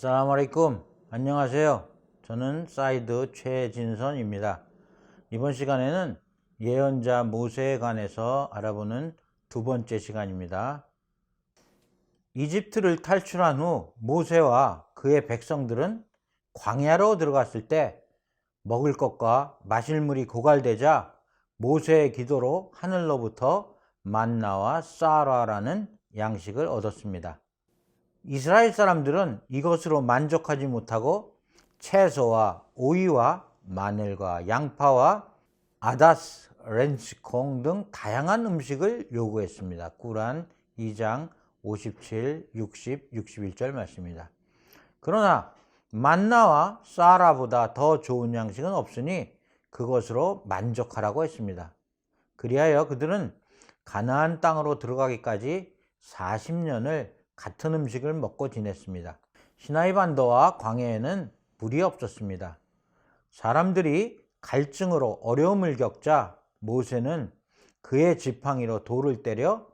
아살라무알이쿰. 안녕하세요. 저는 사이드 최진선입니다. 이번 시간에는 예언자 모세에 관해서 알아보는 두 번째 시간입니다. 이집트를 탈출한 후 모세와 그의 백성들은 광야로 들어갔을 때 먹을 것과 마실 물이 고갈되자 모세의 기도로 하늘로부터 만나와 쌀화라는 양식을 얻었습니다. 이스라엘 사람들은 이것으로 만족하지 못하고 채소와 오이와 마늘과 양파와 아다스, 렌치콩 등 다양한 음식을 요구했습니다. 꾸란 2장 57, 60, 61절 말씀입니다. 그러나 만나와 쌀화보다 더 좋은 양식은 없으니 그것으로 만족하라고 했습니다. 그리하여 그들은 가나안 땅으로 들어가기까지 40년을 같은 음식을 먹고 지냈습니다. 시나이 반도와 광야에는 물이 없었습니다. 사람들이 갈증으로 어려움을 겪자 모세는 그의 지팡이로 돌을 때려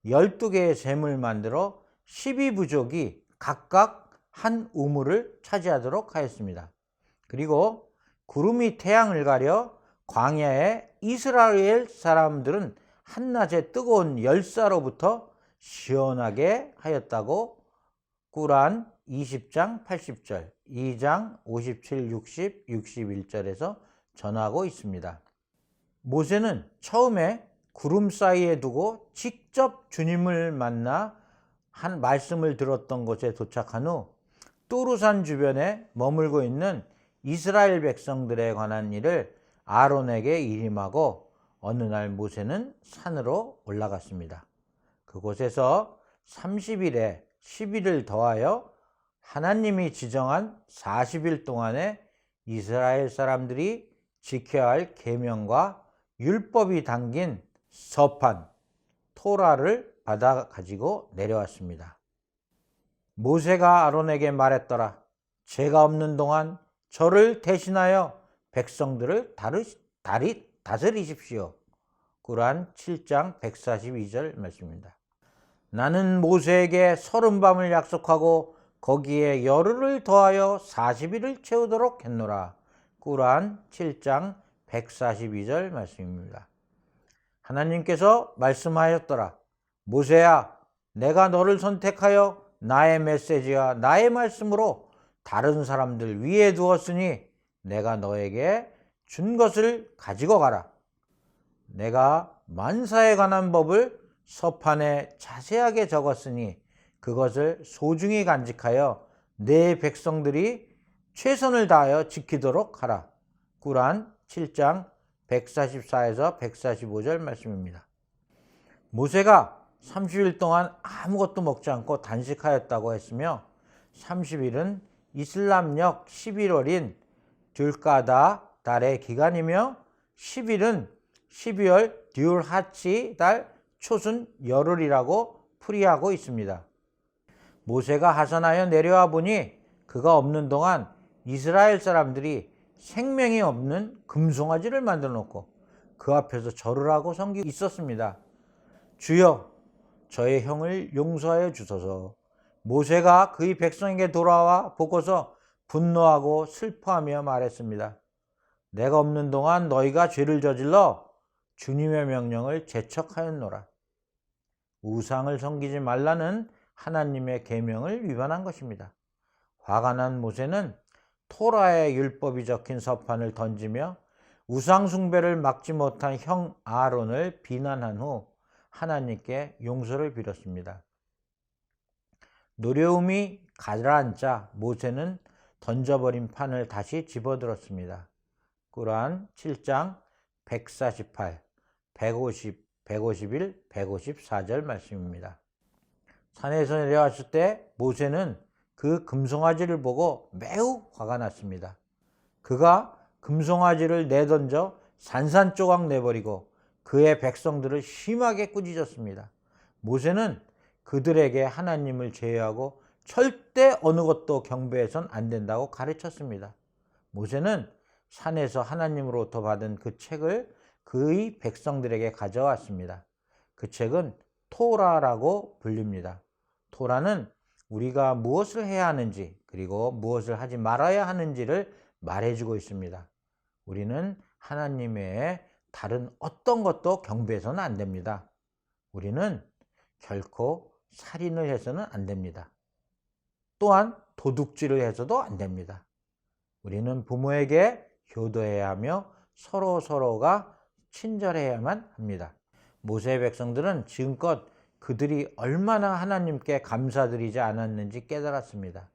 12개의 샘을 만들어 12부족이 각각 한 우물을 차지하도록 하였습니다. 그리고 구름이 태양을 가려 광야에 이스라엘 사람들은 한낮에 뜨거운 열사로부터 시원하게 하였다고 꾸란 20장 80절, 2장 57, 60, 61절에서 전하고 있습니다. 모세는 처음에 구름 사이에 두고 직접 주님을 만나 한 말씀을 들었던 곳에 도착한 후 뚜르산 주변에 머물고 있는 이스라엘 백성들에 관한 일을 아론에게 일임하고 어느 날 모세는 산으로 올라갔습니다. 그곳에서 30일에 10일을 더하여 하나님이 지정한 40일 동안에 이스라엘 사람들이 지켜야 할 계명과 율법이 담긴 서판, 토라를 받아 가지고 내려왔습니다. 모세가 아론에게 말했더라. 제가 없는 동안 저를 대신하여 백성들을 다스리십시오. 꾸란 7장 142절 말씀입니다. 나는 모세에게 30밤을 약속하고 거기에 열흘을 더하여 40일을 채우도록 했노라. 꾸란 7장 142절 말씀입니다. 하나님께서 말씀하였더라. 모세야, 내가 너를 선택하여 나의 메시지와 나의 말씀으로 다른 사람들 위에 두었으니 내가 너에게 준 것을 가지고 가라. 내가 만사에 관한 법을 서판에 자세하게 적었으니 그것을 소중히 간직하여 내 백성들이 최선을 다하여 지키도록 하라. 꾸란 7장 144에서 145절 말씀입니다. 모세가 30일 동안 아무것도 먹지 않고 단식하였다고 했으며 30일은 이슬람력 11월인 듈까다 달의 기간이며 10일은 12월 듀얼하치 달 초순 열흘이라고 풀이하고 있습니다. 모세가 하산하여 내려와 보니 그가 없는 동안 이스라엘 사람들이 생명이 없는 금송아지를 만들어 놓고 그 앞에서 절을 하고 섬기고 있었습니다. 주여, 저의 형을 용서하여 주소서. 모세가 그의 백성에게 돌아와 보고서 분노하고 슬퍼하며 말했습니다. 내가 없는 동안 너희가 죄를 저질러 주님의 명령을 재척하였노라. 우상을 섬기지 말라는 하나님의 계명을 위반한 것입니다. 화가 난 모세는 토라의 율법이 적힌 서판을 던지며 우상 숭배를 막지 못한 형 아론을 비난한 후 하나님께 용서를 빌었습니다. 노려움이 가라앉자 모세는 던져버린 판을 다시 집어들었습니다. 꾸란 7장 148, 150, 151, 154절 말씀입니다. 산에서 내려왔을 때 모세는 그 금송아지를 보고 매우 화가 났습니다. 그가 금송아지를 내던져 산산조각 내버리고 그의 백성들을 심하게 꾸짖었습니다. 모세는 그들에게 하나님을 제외하고 절대 어느 것도 경배해선 안 된다고 가르쳤습니다. 모세는 산에서 하나님으로부터 받은 그 책을 그의 백성들에게 가져왔습니다. 그 책은 토라라고 불립니다. 토라는 우리가 무엇을 해야 하는지 그리고 무엇을 하지 말아야 하는지를 말해주고 있습니다. 우리는 하나님 외에 다른 어떤 것도 경배해서는 안 됩니다. 우리는 결코 살인을 해서는 안 됩니다. 또한 도둑질을 해서도 안 됩니다. 우리는 부모에게 효도해야 하며 서로가 친절해야만 합니다. 모세의 백성들은 지금껏 그들이 얼마나 하나님께 감사드리지 않았는지 깨달았습니다.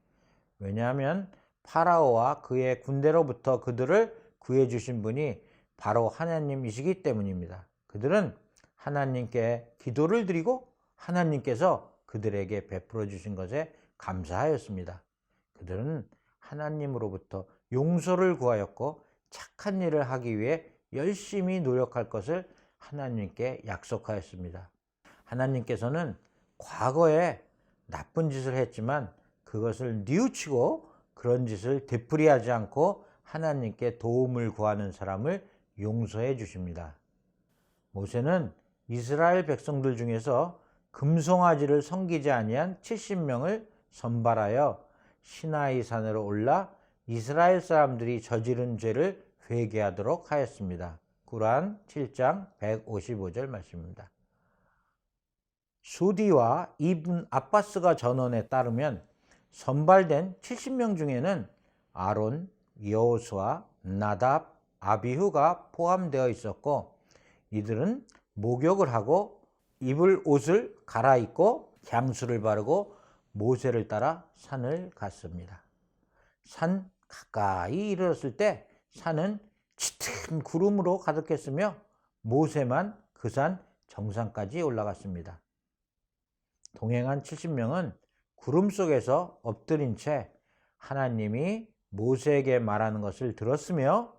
왜냐하면 파라오와 그의 군대로부터 그들을 구해주신 분이 바로 하나님이시기 때문입니다. 그들은 하나님께 기도를 드리고 하나님께서 그들에게 베풀어 주신 것에 감사하였습니다. 그들은 하나님으로부터 용서를 구하였고 착한 일을 하기 위해 열심히 노력할 것을 하나님께 약속하였습니다. 하나님께서는 과거에 나쁜 짓을 했지만 그것을 뉘우치고 그런 짓을 되풀이하지 않고 하나님께 도움을 구하는 사람을 용서해 주십니다. 모세는 이스라엘 백성들 중에서 금송아지를 섬기지 아니한 70명을 선발하여 시나이 산으로 올라 이스라엘 사람들이 저지른 죄를 회개하도록 하였습니다. 꾸란 7장 155절 말씀입니다. 수디와 이븐 아바스가 전언에 따르면 선발된 70명 중에는 아론, 여호수아, 나답, 아비후가 포함되어 있었고 이들은 목욕을 하고 입을 옷을 갈아입고 향수를 바르고 모세를 따라 산을 갔습니다. 산 가까이 이르렀을 때 산은 짙은 구름으로 가득했으며 모세만 그 산 정상까지 올라갔습니다. 동행한 70명은 구름 속에서 엎드린 채 하나님이 모세에게 말하는 것을 들었으며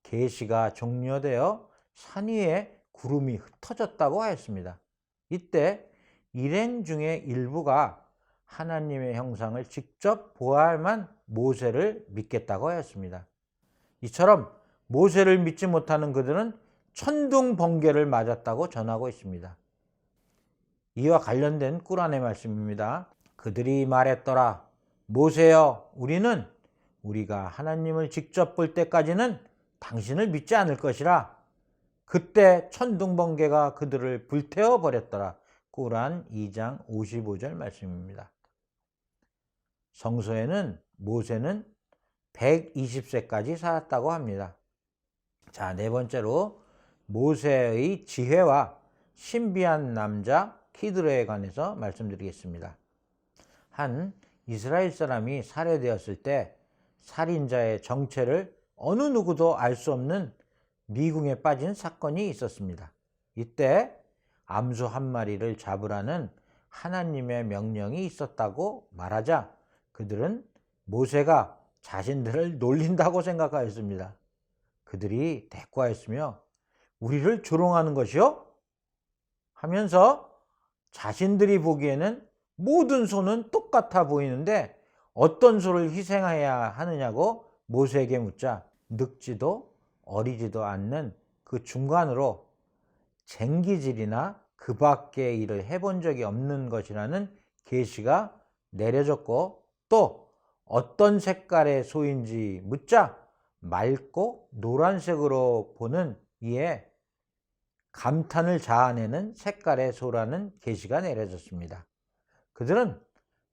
계시가 종료되어 산 위에 구름이 흩어졌다고 하였습니다. 이때 일행 중에 일부가 하나님의 형상을 직접 보아야만 모세를 믿겠다고 하였습니다. 이처럼 모세를 믿지 못하는 그들은 천둥번개를 맞았다고 전하고 있습니다. 이와 관련된 꾸란의 말씀입니다. 그들이 말했더라. 모세여, 우리가 하나님을 직접 볼 때까지는 당신을 믿지 않을 것이라. 그때 천둥번개가 그들을 불태워 버렸더라. 꾸란 2장 55절 말씀입니다. 성서에는 모세는 120세까지 살았다고 합니다. 자, 네 번째로 모세의 지혜와 신비한 남자 키드로에 관해서 말씀드리겠습니다. 한 이스라엘 사람이 살해되었을 때 살인자의 정체를 어느 누구도 알 수 없는 미궁에 빠진 사건이 있었습니다. 이때 암소 한 마리를 잡으라는 하나님의 명령이 있었다고 말하자 그들은 모세가 자신들을 놀린다고 생각하였습니다. 그들이 대꾸하였으며 우리를 조롱하는 것이요? 하면서 자신들이 보기에는 모든 소는 똑같아 보이는데 어떤 소를 희생해야 하느냐고 모세에게 묻자 늙지도 어리지도 않는 그 중간으로 쟁기질이나 그 밖의 일을 해본 적이 없는 것이라는 계시가 내려졌고 또 어떤 색깔의 소인지 묻자 맑고 노란색으로 보는 이에 감탄을 자아내는 색깔의 소라는 계시가 내려졌습니다. 그들은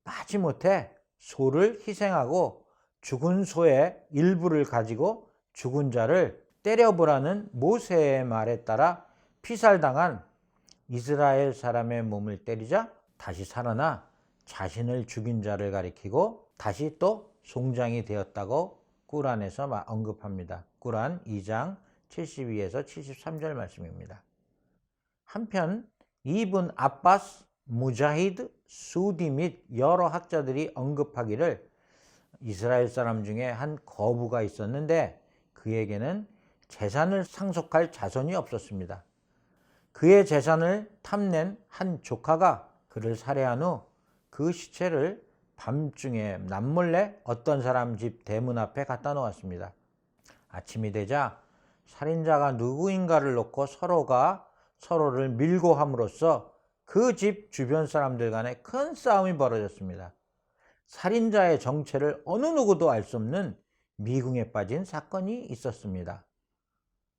마지못해 소를 희생하고 죽은 소의 일부를 가지고 죽은 자를 때려보라는 모세의 말에 따라 피살당한 이스라엘 사람의 몸을 때리자 다시 살아나 자신을 죽인 자를 가리키고 다시 또 송장이 되었다고 꾸란에서 언급합니다. 꾸란 2장 72에서 73절 말씀입니다. 한편 이븐 아바스, 무자히드, 수디 및 여러 학자들이 언급하기를 이스라엘 사람 중에 한 거부가 있었는데 그에게는 재산을 상속할 자손이 없었습니다. 그의 재산을 탐낸 한 조카가 그를 살해한 후 그 시체를 밤중에 남몰래 어떤 사람 집 대문 앞에 갖다 놓았습니다. 아침이 되자 살인자가 누구인가를 놓고 서로가 서로를 밀고 함으로써 그 집 주변 사람들 간에 큰 싸움이 벌어졌습니다. 살인자의 정체를 어느 누구도 알 수 없는 미궁에 빠진 사건이 있었습니다.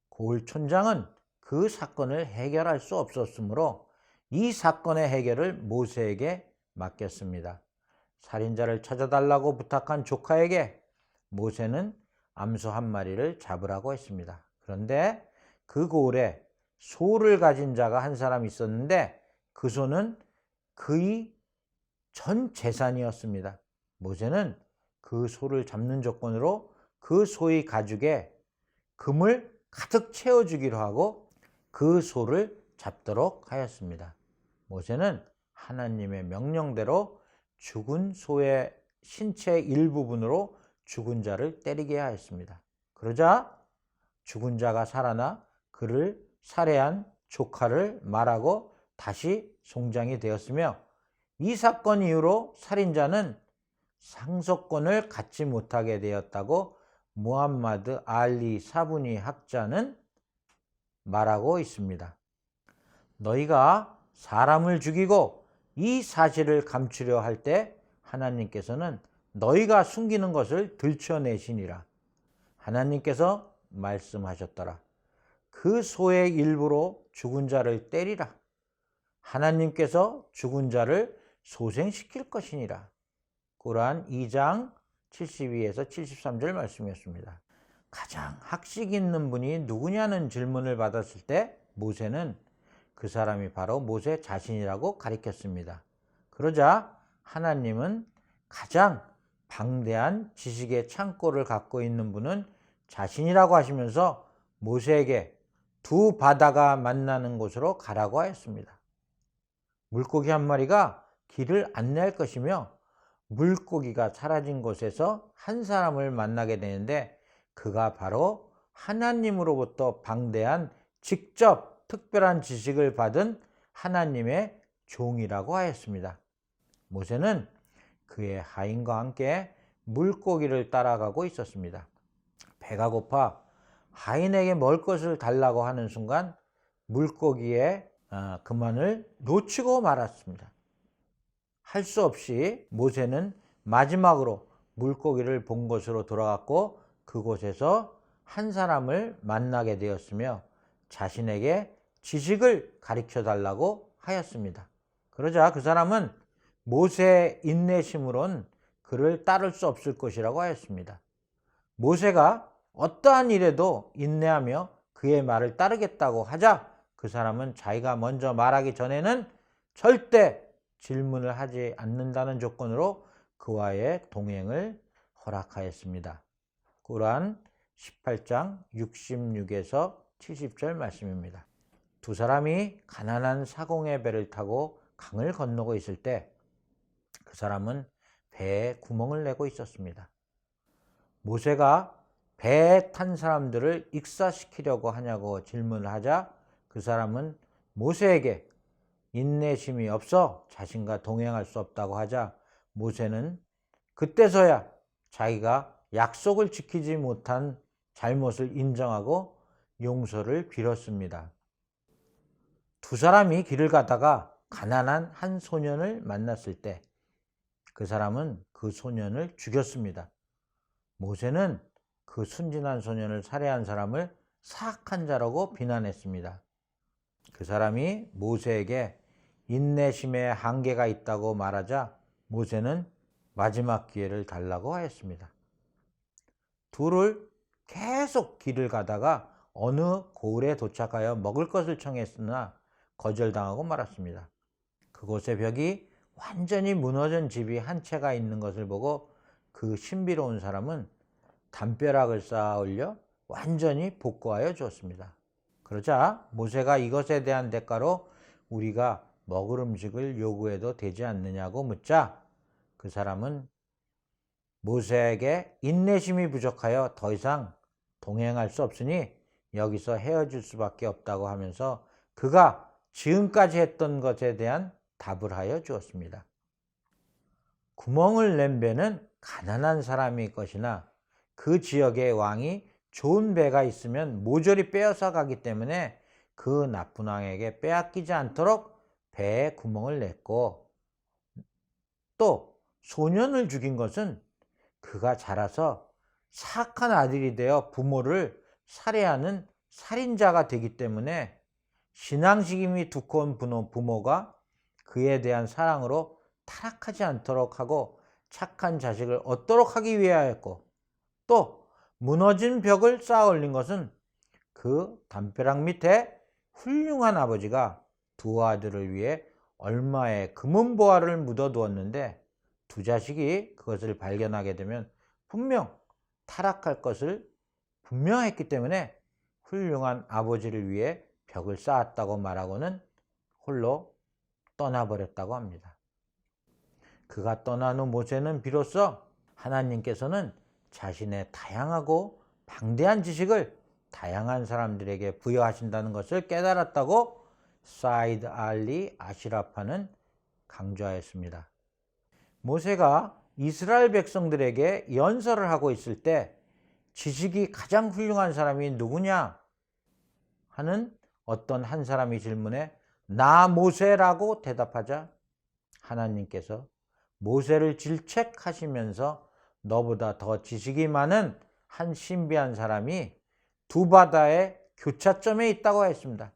고을 촌장은 그 사건을 해결할 수 없었으므로 이 사건의 해결을 모세에게 맡겼습니다. 살인자를 찾아달라고 부탁한 조카에게 모세는 암소 한 마리를 잡으라고 했습니다. 그런데 그 고을에 소를 가진 자가 한 사람 있었는데 그 소는 그의 전 재산이었습니다. 모세는 그 소를 잡는 조건으로 그 소의 가죽에 금을 가득 채워주기로 하고 그 소를 잡도록 하였습니다. 모세는 하나님의 명령대로 죽은 소의 신체 일부분으로 죽은 자를 때리게 하였습니다. 그러자 죽은 자가 살아나 그를 살해한 조카를 말하고 다시 송장이 되었으며, 이 사건 이후로 살인자는 상속권을 갖지 못하게 되었다고 무함마드 알리 사부니 학자는 말하고 있습니다. 너희가 사람을 죽이고 이 사실을 감추려 할 때 하나님께서는 너희가 숨기는 것을 들춰내시니라. 하나님께서 말씀하셨더라. 그 소의 일부로 죽은 자를 때리라. 하나님께서 죽은 자를 소생시킬 것이니라. 꾸란 2장 72에서 73절 말씀이었습니다. 가장 학식 있는 분이 누구냐는 질문을 받았을 때 모세는 그 사람이 바로 모세 자신이라고 가리켰습니다. 그러자 하나님은 가장 방대한 지식의 창고를 갖고 있는 분은 자신이라고 하시면서 모세에게 두 바다가 만나는 곳으로 가라고 하였습니다. 물고기 한 마리가 길을 안내할 것이며 물고기가 사라진 곳에서 한 사람을 만나게 되는데 그가 바로 하나님으로부터 방대한 직접 특별한 지식을 받은 하나님의 종이라고 하였습니다. 모세는 그의 하인과 함께 물고기를 따라가고 있었습니다. 배가 고파 하인에게 먹을 것을 달라고 하는 순간 물고기의 그만을 놓치고 말았습니다. 할 수 없이 모세는 마지막으로 물고기를 본 곳으로 돌아갔고 그곳에서 한 사람을 만나게 되었으며 자신에게 지식을 가르쳐 달라고 하였습니다. 그러자 그 사람은 모세의 인내심으론 그를 따를 수 없을 것이라고 하였습니다. 모세가 어떠한 일에도 인내하며 그의 말을 따르겠다고 하자 그 사람은 자기가 먼저 말하기 전에는 절대 질문을 하지 않는다는 조건으로 그와의 동행을 허락하였습니다. 꾸란 18장 66에서 70절 말씀입니다. 두 사람이 가난한 사공의 배를 타고 강을 건너고 있을 때 그 사람은 배에 구멍을 내고 있었습니다. 모세가 배에 탄 사람들을 익사시키려고 하냐고 질문을 하자 그 사람은 모세에게 인내심이 없어 자신과 동행할 수 없다고 하자 모세는 그때서야 자기가 약속을 지키지 못한 잘못을 인정하고 용서를 빌었습니다. 두 사람이 길을 가다가 가난한 한 소년을 만났을 때 그 사람은 그 소년을 죽였습니다. 모세는 그 순진한 소년을 살해한 사람을 사악한 자라고 비난했습니다. 그 사람이 모세에게 인내심의 한계가 있다고 말하자 모세는 마지막 기회를 달라고 하였습니다. 둘을 계속 길을 가다가 어느 고을에 도착하여 먹을 것을 청했으나 거절당하고 말았습니다. 그곳의 벽이 완전히 무너진 집이 한 채가 있는 것을 보고 그 신비로운 사람은 담벼락을 쌓아 올려 완전히 복구하여 주었습니다. 그러자 모세가 이것에 대한 대가로 우리가 먹을 음식을 요구해도 되지 않느냐고 묻자 그 사람은 모세에게 인내심이 부족하여 더 이상 동행할 수 없으니 여기서 헤어질 수밖에 없다고 하면서 그가 지금까지 했던 것에 대한 답을 하여 주었습니다. 구멍을 낸 배는 가난한 사람일 것이나 그 지역의 왕이 좋은 배가 있으면 모조리 빼앗아 가기 때문에 그 나쁜 왕에게 빼앗기지 않도록 배에 구멍을 냈고 또 소년을 죽인 것은 그가 자라서 사악한 아들이 되어 부모를 살해하는 살인자가 되기 때문에 신앙심이 두꺼운 부모가 그에 대한 사랑으로 타락하지 않도록 하고 착한 자식을 얻도록 하기 위하였고, 또 무너진 벽을 쌓아 올린 것은 그 담벼락 밑에 훌륭한 아버지가 두 아들을 위해 얼마의 금은보화를 묻어두었는데 두 자식이 그것을 발견하게 되면 분명 타락할 것을 분명했기 때문에 훌륭한 아버지를 위해 벽을 쌓았다고 말하고는 홀로 떠나버렸다고 합니다. 그가 떠난 후 모세는 비로소 하나님께서는 자신의 다양하고 방대한 지식을 다양한 사람들에게 부여하신다는 것을 깨달았다고 사이드 알리 아시라파는 강조하였습니다. 모세가 이스라엘 백성들에게 연설을 하고 있을 때 지식이 가장 훌륭한 사람이 누구냐 하는 어떤 한 사람이 질문에 나 모세라고 대답하자 하나님께서 모세를 질책하시면서 너보다 더 지식이 많은 한 신비한 사람이 두 바다의 교차점에 있다고 했습니다.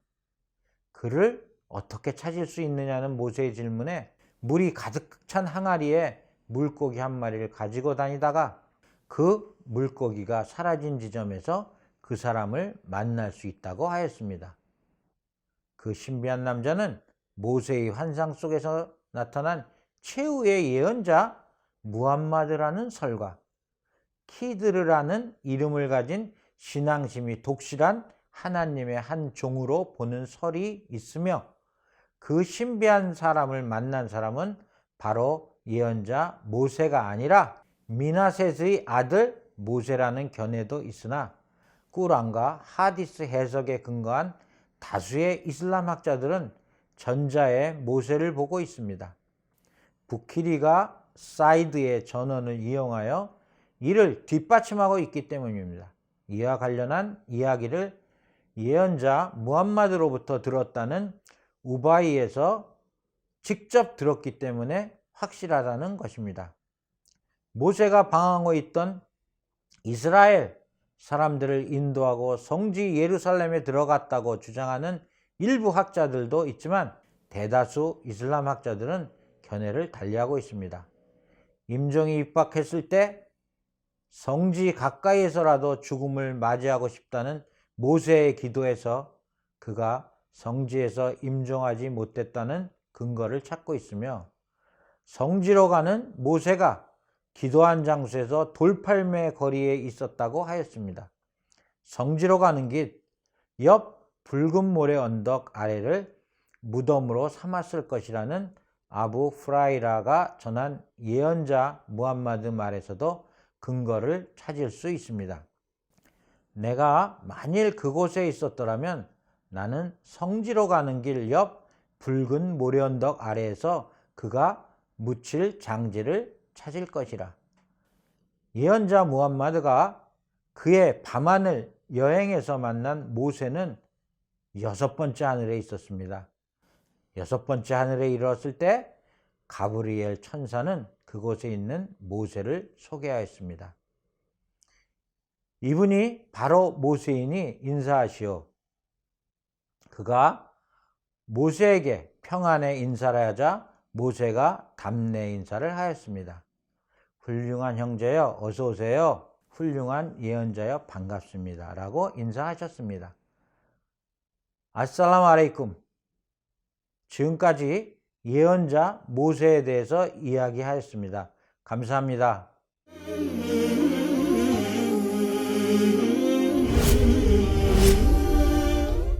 그를 어떻게 찾을 수 있느냐는 모세의 질문에 물이 가득 찬 항아리에 물고기 한 마리를 가지고 다니다가 그 물고기가 사라진 지점에서 그 사람을 만날 수 있다고 하였습니다. 그 신비한 남자는 모세의 환상 속에서 나타난 최후의 예언자 무함마드라는 설과 키드르라는 이름을 가진 신앙심이 독실한 하나님의 한 종으로 보는 설이 있으며, 그 신비한 사람을 만난 사람은 바로 예언자 모세가 아니라 미나셋의 아들 모세라는 견해도 있으나 꾸란과 하디스 해석에 근거한 다수의 이슬람 학자들은 전자의 모세를 보고 있습니다. 부키리가 사이드의 전언을 이용하여 이를 뒷받침하고 있기 때문입니다. 이와 관련한 이야기를 예언자 무함마드로부터 들었다는 우바이에서 직접 들었기 때문에 확실하다는 것입니다. 모세가 방황하고 있던 이스라엘 사람들을 인도하고 성지 예루살렘에 들어갔다고 주장하는 일부 학자들도 있지만 대다수 이슬람 학자들은 견해를 달리하고 있습니다. 임종이 입박했을 때 성지 가까이에서라도 죽음을 맞이하고 싶다는 모세의 기도에서 그가 성지에서 임종하지 못했다는 근거를 찾고 있으며, 성지로 가는 모세가 기도한 장소에서 돌팔매 거리에 있었다고 하였습니다. 성지로 가는 길 옆 붉은 모래 언덕 아래를 무덤으로 삼았을 것이라는 아부 프라이라가 전한 예언자 무함마드 말에서도 근거를 찾을 수 있습니다. 내가 만일 그곳에 있었더라면 나는 성지로 가는 길 옆 붉은 모래 언덕 아래에서 그가 묻힐 장지를 찾을 것이라. 예언자 무함마드가 그의 밤하늘 여행에서 만난 모세는 6번째 하늘에 있었습니다. 6번째 하늘에 이르렀을 때 가브리엘 천사는 그곳에 있는 모세를 소개하였습니다. 이분이 바로 모세이니 인사하시오. 그가 모세에게 평안의 인사를 하자 모세가 답례 인사를 하였습니다. 훌륭한 형제여 어서 오세요. 훌륭한 예언자여 반갑습니다. 라고 인사하셨습니다. 아살라무 알레이쿰. 지금까지 예언자 모세에 대해서 이야기하였습니다. 감사합니다.